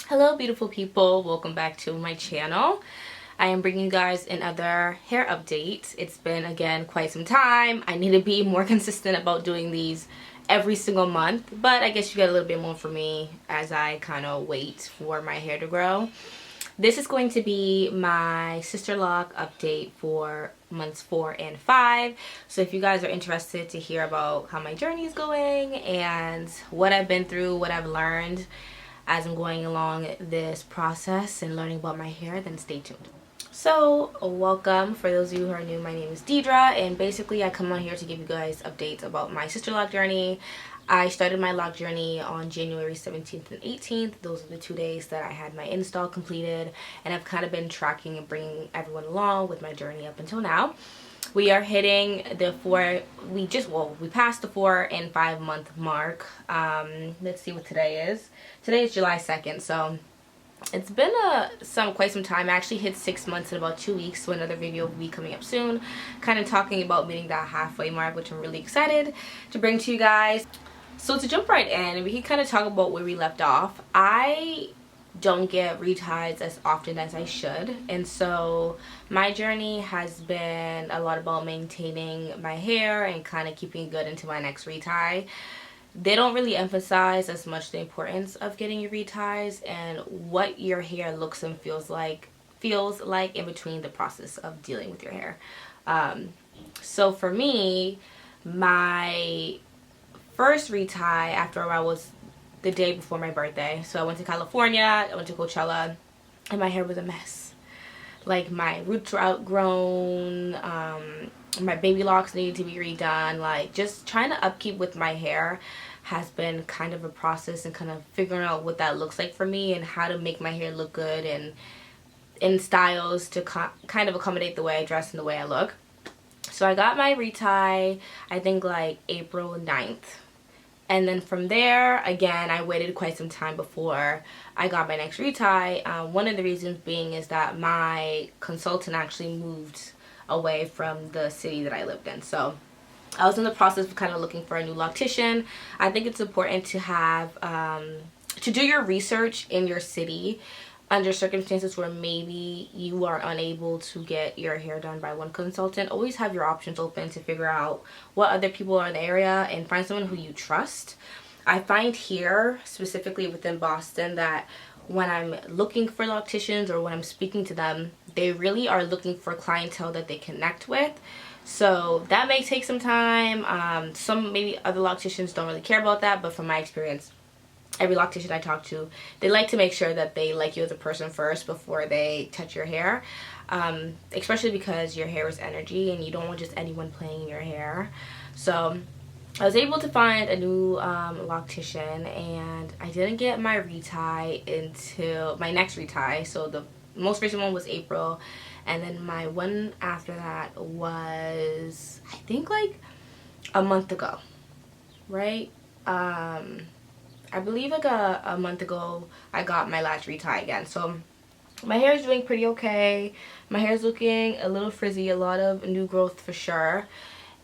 Hello beautiful people, welcome back to my channel. I am bringing you guys another hair update. It's been again quite some time. I need to be more consistent about doing these every single month, but I guess you get a little bit more from me as I kind of wait for my hair to grow. This is going to be my sister lock update for months 4 and 5. So if you guys are interested to hear about how my journey is going and what I've been through, what I've learned as I'm going along this process and learning about my hair, then stay tuned. So welcome. For those of you who are new, my name is Deidre, and basically I come on here to give you guys updates about my sister lock journey. I started my lock journey on January 17th and 18th. Those are the 2 days that I had my install completed, and I've kind of been tracking and bringing everyone along with my journey up until now. We are hitting the we passed the 4 and 5 month mark. Let's see what today is. Today is July 2nd, so it's been quite some time. I actually hit 6 months in about 2 weeks, so another video will be coming up soon, kind of talking about meeting that halfway mark, which I'm really excited to bring to you guys. So to jump right in, we can kind of talk about where we left off. I don't get reties as often as I should, and so my journey has been a lot about maintaining my hair and kind of keeping it good into my next retie. They don't really emphasize as much the importance of getting your reties and what your hair looks and feels like in between the process of dealing with your hair. So for me, my first retie after I was the day before my birthday. So I went to California, I went to Coachella, and my hair was a mess. Like, my roots were outgrown, my baby locks needed to be redone. Like, just trying to upkeep with my hair has been kind of a process, and kind of figuring out what that looks like for me and how to make my hair look good and in styles to kind of accommodate the way I dress and the way I look. So I got my retie, I think like April 9th. And then from there, again, I waited quite some time before I got my next retie. One of the reasons being is that my consultant actually moved away from the city that I lived in. So I was in the process of kind of looking for a new loctician. I think it's important to have, to do your research in your city under circumstances where maybe you are unable to get your hair done by one consultant. Always have your options open to figure out what other people are in the area and find someone who you trust. I find here, specifically within Boston, that when I'm looking for locticians or when I'm speaking to them, they really are looking for clientele that they connect with. So that may take some time. Some maybe other locticians don't really care about that, but from my experience, every loctician I talk to, they like to make sure that they like you as a person first before they touch your hair, especially because your hair is energy and you don't want just anyone playing in your hair. So I was able to find a new loctician, and I didn't get my retie until my next retie. So the most recent one was April, and then my one after that was, I think, like a month ago, right? I believe like a month ago I got my last retie again. So my hair is doing pretty okay. My hair is looking a little frizzy, a lot of new growth for sure.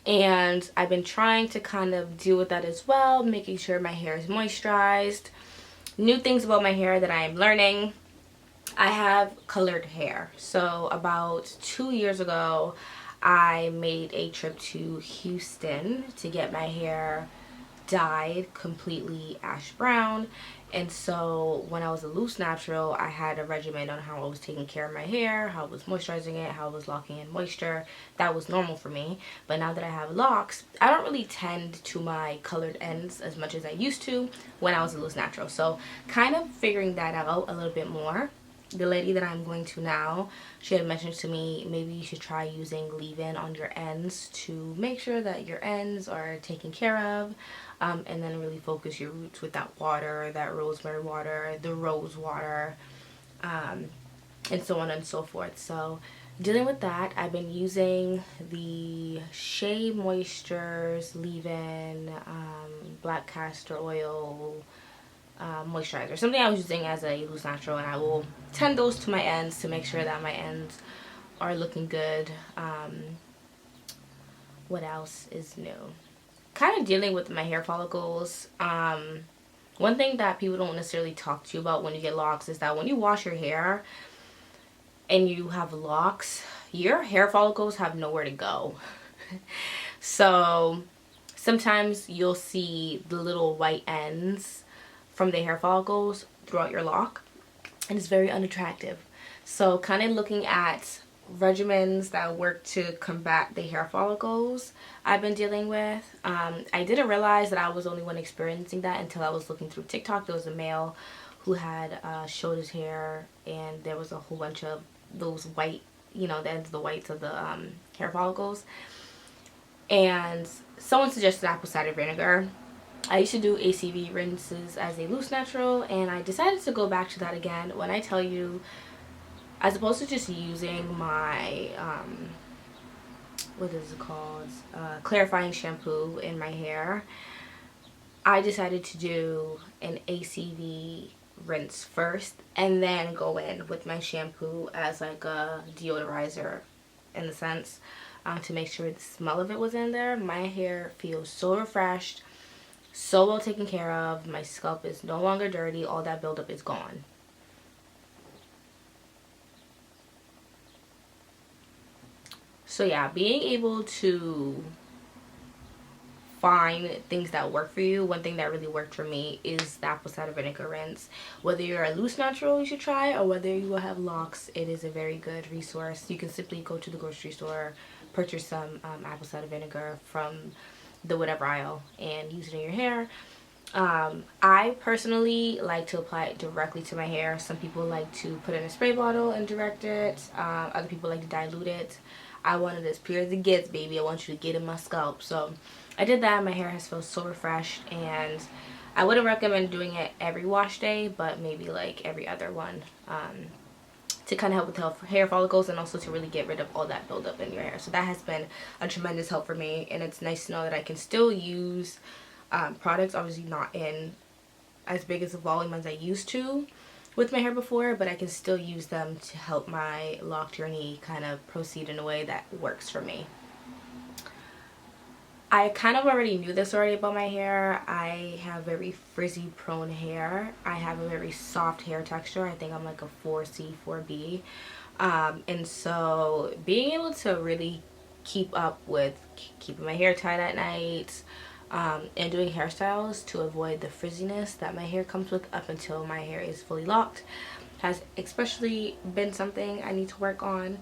And I've been trying to kind of deal with that as well, making sure my hair is moisturized. New things about my hair that I am learning. I have colored hair. So about 2 years ago, I made a trip to Houston to get my hair dyed completely ash brown. And so when I was a loose natural, I had a regimen on how I was taking care of my hair, how I was moisturizing it, how I was locking in moisture. That was normal for me. But now that I have locks, I don't really tend to my colored ends as much as I used to when I was a loose natural. So kind of figuring that out a little bit more. The lady that I'm going to now, she had mentioned to me maybe you should try using leave-in on your ends to make sure that your ends are taken care of, and then really focus your roots with that water, that rosemary water, the rose water, and so on and so forth. So dealing with that, I've been using the Shea Moisture's leave-in black castor oil moisturizer, something I was using as a loose natural, and I will tend those to my ends to make sure that my ends are looking good. What else is new? Kind of dealing with my hair follicles. One thing that people don't necessarily talk to you about when you get locks is that when you wash your hair and you have locks, your hair follicles have nowhere to go. So sometimes you'll see the little white ends from the hair follicles throughout your lock, and it's very unattractive. So kind of looking at regimens that work to combat the hair follicles I've been dealing with. I didn't realize that I was the only one experiencing that until I was looking through TikTok. There was a male who had showed his hair, and there was a whole bunch of those white, you know, the ends of the whites of the hair follicles. And someone suggested apple cider vinegar. I used to do ACV rinses as a loose natural, and I decided to go back to that again. When I tell you, as opposed to just using my what is it called, clarifying shampoo in my hair, I decided to do an ACV rinse first and then go in with my shampoo as like a deodorizer, in the sense, to make sure the smell of it was in there. My hair feels so refreshed, so well taken care of. My scalp is no longer dirty. All that buildup is gone. So yeah, being able to find things that work for you. One thing that really worked for me is the apple cider vinegar rinse. Whether you're a loose natural, you should try, or whether you will have locks, it is a very good resource. You can simply go to the grocery store, purchase some apple cider vinegar from the whatever aisle, and use it in your hair. I personally like to apply it directly to my hair. Some people like to put it in a spray bottle and direct it. Other people like to dilute it. I want it as pure as it gets, baby. I want you to get in my scalp. So I did that. My hair has felt so refreshed, and I wouldn't recommend doing it every wash day, but maybe like every other one, to kind of help with the hair follicles, and also to really get rid of all that buildup in your hair. So that has been a tremendous help for me, and it's nice to know that I can still use products, obviously not in as big as the volume as I used to with my hair before, but I can still use them to help my locked journey kind of proceed in a way that works for me. I kind of already knew this already about my hair. I have very frizzy prone hair. I have a very soft hair texture. I think I'm like a 4C, 4B. And so being able to really keep up with keeping my hair tied at night, and doing hairstyles to avoid the frizziness that my hair comes with up until my hair is fully locked has especially been something I need to work on.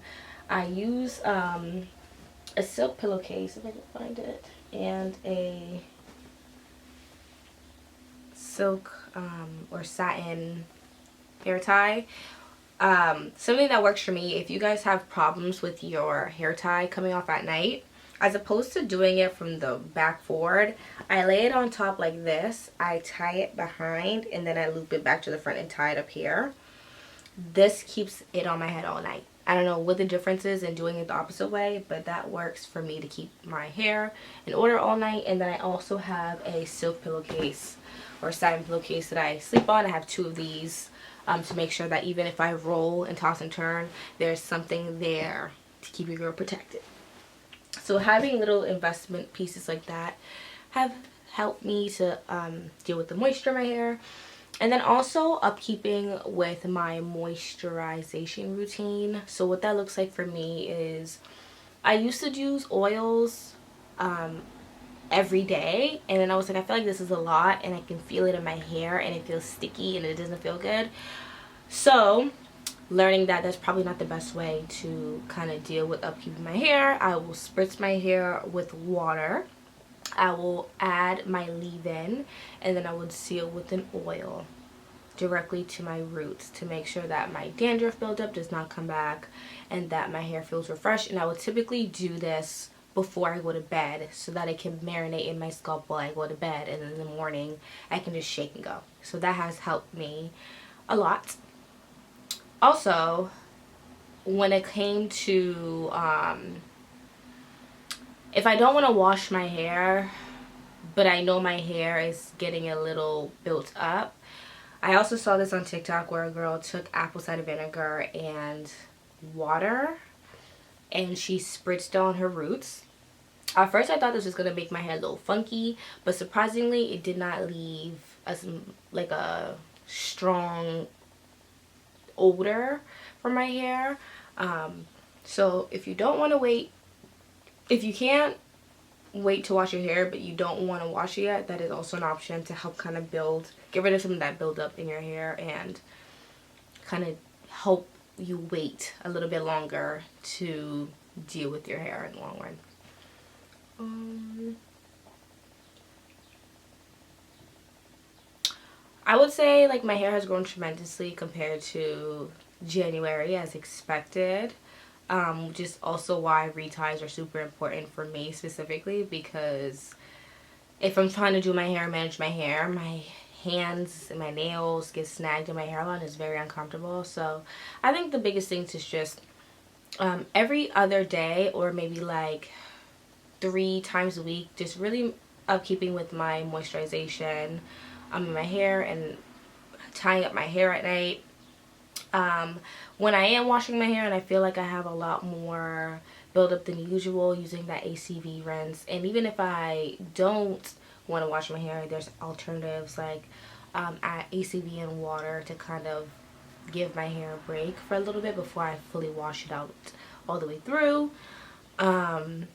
I use a silk pillowcase, if I can find it, and a silk or satin hair tie. Something that works for me, if you guys have problems with your hair tie coming off at night, as opposed to doing it from the back forward, I lay it on top like this. I tie it behind, and then I loop it back to the front and tie it up here. This keeps it on my head all night. I don't know what the difference is in doing it the opposite way, but that works for me to keep my hair in order all night. And then I also have a silk pillowcase or satin pillowcase that I sleep on. I have 2 of these to make sure that even if I roll and toss and turn, there's something there to keep your girl protected. So having little investment pieces like that have helped me to deal with the moisture in my hair. And then also upkeeping with my moisturization routine. So what that looks like for me is I used to use oils every day, and then I was like, I feel like this is a lot and I can feel it in my hair and it feels sticky and it doesn't feel good. So learning that that's probably not the best way to kind of deal with upkeeping my hair, I will spritz my hair with water. I will add my leave-in, and then I would seal with an oil directly to my roots to make sure that my dandruff buildup does not come back and that my hair feels refreshed. And I would typically do this before I go to bed so that it can marinate in my scalp while I go to bed, and then in the morning I can just shake and go. So that has helped me a lot. Also, when it came to if I don't want to wash my hair but I know my hair is getting a little built up, I also saw this on TikTok where a girl took apple cider vinegar and water and she spritzed on her roots. At first I thought this was going to make my hair a little funky, but surprisingly it did not leave like a strong odor for my hair. So if you don't want to wait, if you can't wait to wash your hair but you don't want to wash it yet, that is also an option to help kind of get rid of some of that buildup in your hair and kind of help you wait a little bit longer to deal with your hair in the long run. I would say like my hair has grown tremendously compared to January as expected. Which is also why reties are super important for me specifically, because if I'm trying to do my hair, manage my hair, my hands and my nails get snagged in my hairline is very uncomfortable. So I think the biggest thing is just every other day, or maybe like 3 times a week, just really upkeeping with my moisturization in my hair and tying up my hair at night. When I am washing my hair and I feel like I have a lot more buildup than usual, using that ACV rinse. And even if I don't want to wash my hair, there's alternatives like add ACV in water to kind of give my hair a break for a little bit before I fully wash it out all the way through. Finding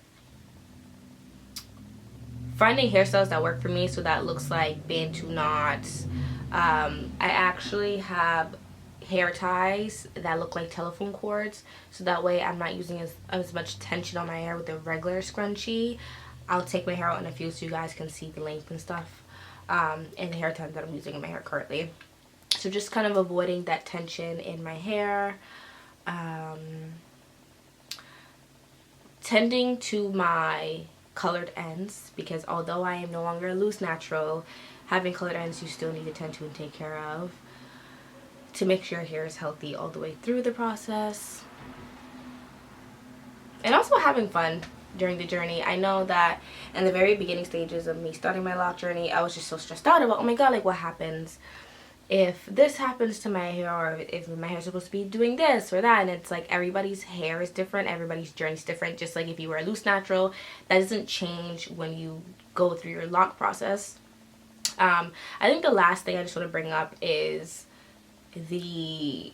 hairstyles that work for me, so that looks like bantu knots. I actually have hair ties that look like telephone cords, so that way I'm not using as much tension on my hair with a regular scrunchie. I'll take my hair out in a few so you guys can see the length and stuff, and the hair ties that I'm using in my hair currently. So just kind of avoiding that tension in my hair. Tending to my colored ends, because although I am no longer a loose natural, having colored ends you still need to tend to and take care of to make sure your hair is healthy all the way through the process. And also having fun during the journey. I know that in the very beginning stages of me starting my lock journey, I was just so stressed out about, oh my god, like what happens if this happens to my hair, or if my hair is supposed to be doing this or that. And it's like everybody's hair is different, everybody's journey is different. Just like if you were a loose natural, that doesn't change when you go through your lock process. I think the last thing I just want to bring up is the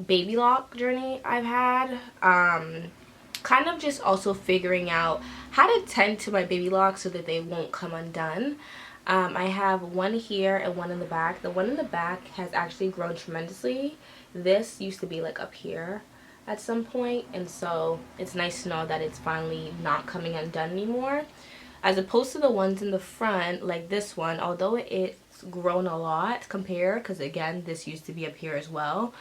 baby lock journey I've had. Kind of just also figuring out how to tend to my baby locks so that they won't come undone. I have one here and one in the back. The one in the back has actually grown tremendously. This used to be like up here at some point, and so it's nice to know that it's finally not coming undone anymore, as opposed to the ones in the front, like this one. Although it's grown a lot compared, because again this used to be up here as well,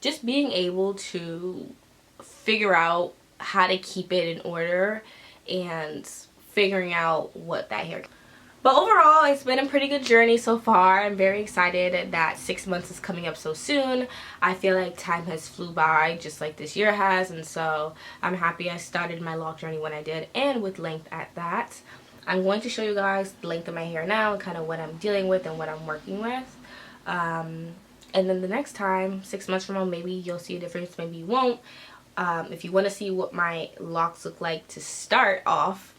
just being able to figure out how to keep it in order and figuring out what that hair. But overall, it's been a pretty good journey so far. I'm very excited that 6 months is coming up so soon. I feel like time has flew by just like this year has, and so I'm happy I started my lock journey when I did, and with length at that. I'm going to show you guys the length of my hair now and kind of what I'm dealing with and what I'm working with. And then the next time, 6 months from now, maybe you'll see a difference, maybe you won't. If you want to see what my locks look like to start off,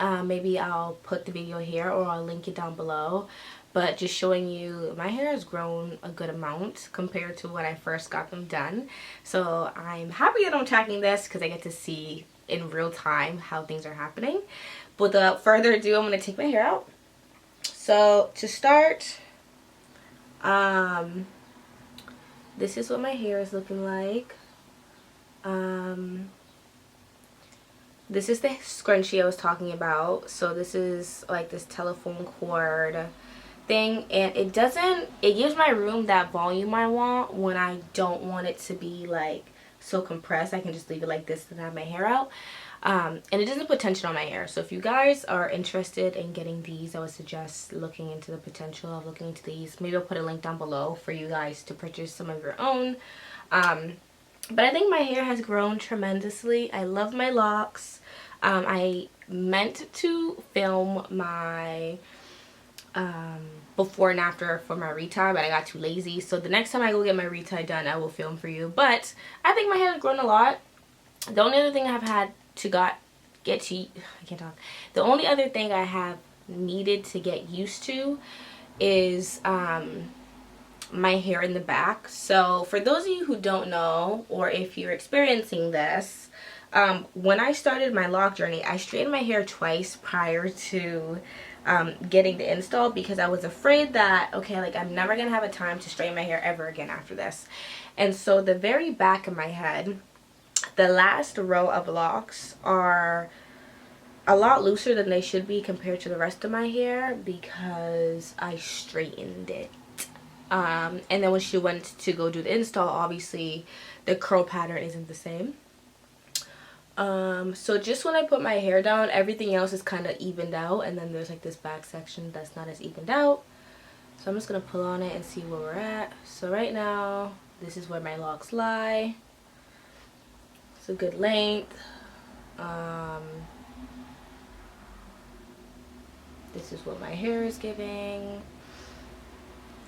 maybe I'll put the video here or I'll link it down below. But just showing you, my hair has grown a good amount compared to when I first got them done. So I'm happy that I'm tracking this because I get to see in real time how things are happening. But without further ado, I'm going to take my hair out. So to start, this is what my hair is looking like. This is the scrunchie I was talking about. So this is like this telephone cord thing, and it gives my room that volume I want when I don't want it to be like so compressed. I can just leave it like this and have my hair out. And it doesn't put tension on my hair. So if you guys are interested in getting these, I would suggest looking into the potential of looking into these. Maybe I'll put a link down below for you guys to purchase some of your own. But I think my hair has grown tremendously. I love my locks. I meant to film my before and after for my retie, but I got too lazy. So the next time I go get my retie done, I will film for you. But I think my hair has grown a lot. The only other thing I've had to the only other thing I have needed to get used to is my hair in the back. So for those of you who don't know, or if you're experiencing this, when I started my lock journey, I straightened my hair twice prior to getting the install, because I was afraid that, okay, like I'm never gonna have a time to straighten my hair ever again after this. And so the very back of my head, the last row of locks are a lot looser than they should be compared to the rest of my hair, because I straightened it. And then when she went to go do the install, obviously the curl pattern isn't the same. So just when I put my hair down, everything else is kind of evened out, and then there's like this back section that's not as evened out. So I'm just gonna pull on it and see where we're at. So right now, this is where my locks lie. It's a good length. This is what my hair is giving.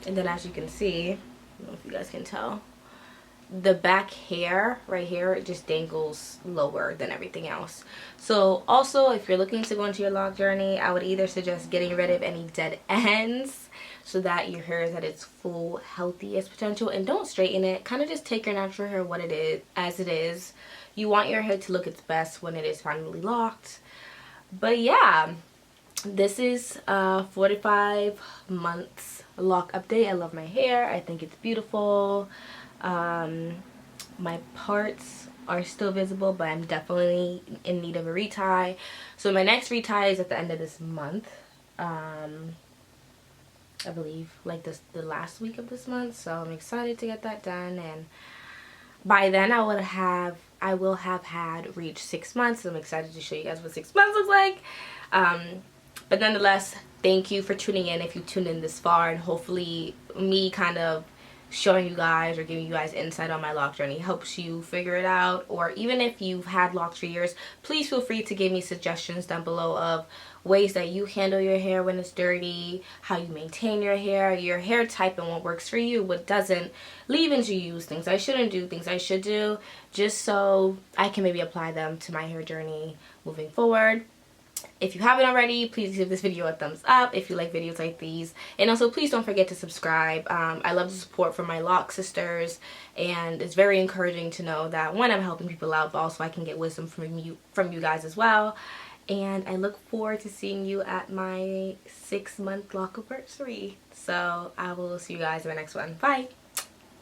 And then as you can see, I don't know if you guys can tell, the back hair right here, it just dangles lower than everything else. So also, if you're looking to go into your lock journey, I would either suggest getting rid of any dead ends so that your hair is at its full healthiest potential, and don't straighten it. Kind of just take your natural hair what it is, as it is. You want your hair to look its best when it is finally locked. But yeah, this is 45 months lock update. I love my hair. I think it's beautiful. My parts are still visible, but I'm definitely in need of a retie. So my next retie is at the end of this month. I believe like the last week of this month. So I'm excited to get that done, and by then I will have had reached 6 months. I'm excited to show you guys what 6 months looks like. But nonetheless, thank you for tuning in if you tuned in this far, and hopefully me kind of showing you guys or giving you guys insight on my lock journey helps you figure it out. Or even if you've had locks for years, please feel free to give me suggestions down below of ways that you handle your hair when it's dirty, how you maintain your hair type, and what works for you, what doesn't. Leave into use, things I shouldn't do, things I should do, just so I can maybe apply them to my hair journey moving forward. If you haven't already, please give this video a thumbs up if you like videos like these. And also, please don't forget to subscribe. I love the support from my lock sisters, and it's very encouraging to know that, one, I'm helping people out, but also I can get wisdom from you guys as well. And I look forward to seeing you at my 6-month lock anniversary. So I will see you guys in the next one. Bye!